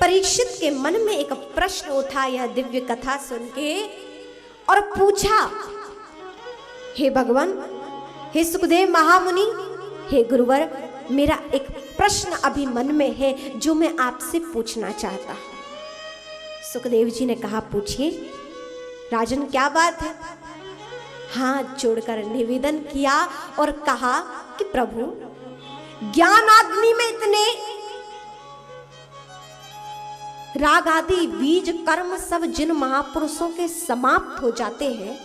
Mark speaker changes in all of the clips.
Speaker 1: परीक्षित के मन में एक प्रश्न उठा यह दिव्य कथा सुन के और पूछा, हे भगवान, हे सुखदेव महामुनि, हे गुरुवर, मेरा एक प्रश्न अभी मन में है जो मैं आपसे पूछना चाहता हूं। सुखदेव जी ने कहा, पूछिए राजन, क्या बात है। हाथ जोड़कर निवेदन किया और कहा कि प्रभु, ज्ञानाग्नि में इतने राग आदि बीज कर्म सब जिन महापुरुषों के समाप्त हो जाते हैं,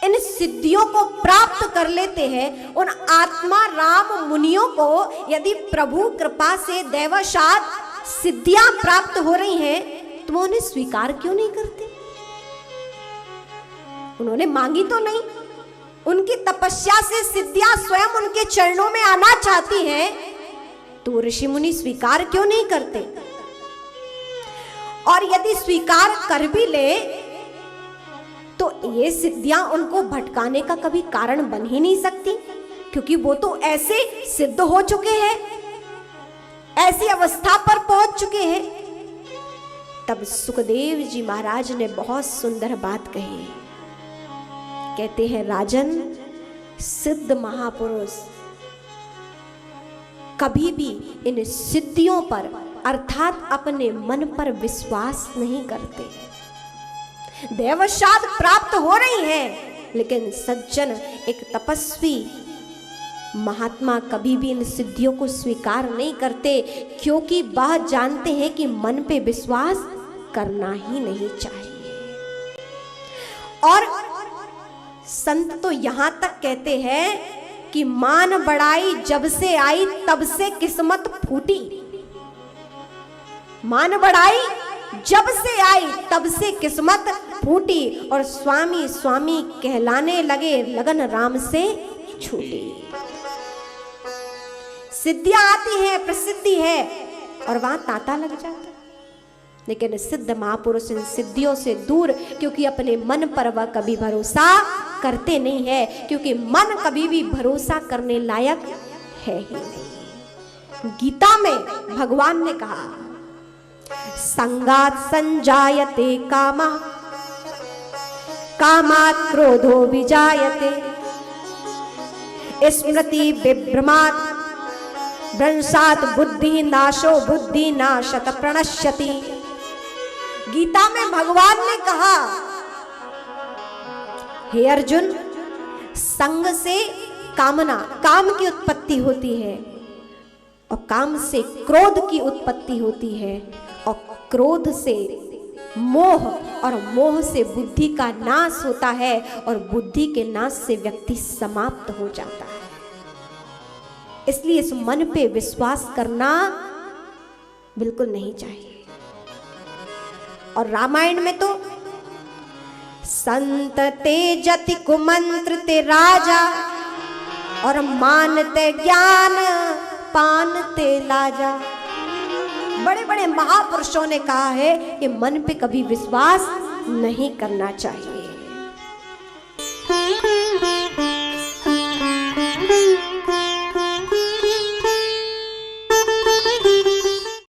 Speaker 1: इन सिद्धियों को प्राप्त कर लेते हैं, उन आत्मा राम मुनियों को यदि प्रभु कृपा से दैवशात सिद्धियां प्राप्त हो रही हैं, तो वो उन्हें स्वीकार क्यों नहीं करते? उन्होंने मांगी तो नहीं, उनकी तपस्या से सिद्धियां स्वयं उनके चरणों में आना चाहती हैं, तो ऋषि मुनि स्वीकार क्यों नहीं करते? और यदि स्वीकार कर भी ले तो ये सिद्धियां उनको भटकाने का कभी कारण बन ही नहीं सकती, क्योंकि वो तो ऐसे सिद्ध हो चुके हैं, ऐसी अवस्था पर पहुंच चुके हैं। तब सुखदेव जी महाराज ने बहुत सुंदर बात कही। कहते हैं, राजन, सिद्ध महापुरुष कभी भी इन सिद्धियों पर अर्थात अपने मन पर विश्वास नहीं करते। दैवशाद प्राप्त हो रही है, लेकिन सज्जन, एक तपस्वी महात्मा कभी भी इन सिद्धियों को स्वीकार नहीं करते, क्योंकि वह जानते हैं कि मन पे विश्वास करना ही नहीं चाहिए। और संत तो यहां तक कहते हैं कि मान बढ़ाई जब से आई तब से किस्मत फूटी। मान बढ़ाई जब से आई तब से किस्मत फूटी, और स्वामी स्वामी कहलाने लगे, लगन राम से छूटी। सिद्धियां आती हैं, प्रसिद्धि है, और वहां तांता लग जाता। लेकिन सिद्ध महापुरुष इन सिद्धियों से दूर, क्योंकि अपने मन पर वह कभी भरोसा करते नहीं है, क्योंकि मन कभी भी भरोसा करने लायक है ही नहीं। गीता में भगवान ने कहा, संगात संजायते कामः, कामात् क्रोधो विजायते, स्मृति विभ्रमात् भ्रंशात् बुद्धि नाशो बुद्धि नाशत प्रणश्यति। गीता में भगवान ने कहा, हे अर्जुन, संग से कामना, काम की उत्पत्ति होती है, और काम से क्रोध की उत्पत्ति होती है, और क्रोध से मोह, और मोह से बुद्धि का नाश होता है, और बुद्धि के नाश से व्यक्ति समाप्त हो जाता है। इसलिए इस मन पे विश्वास करना बिल्कुल नहीं चाहिए। और रामायण में तो संत तेजति कुमंत्र ते राजा, और मानते ज्ञान पानते लाजा। बड़े बड़े महापुरुषों ने कहा है कि मन पे कभी विश्वास नहीं करना चाहिए।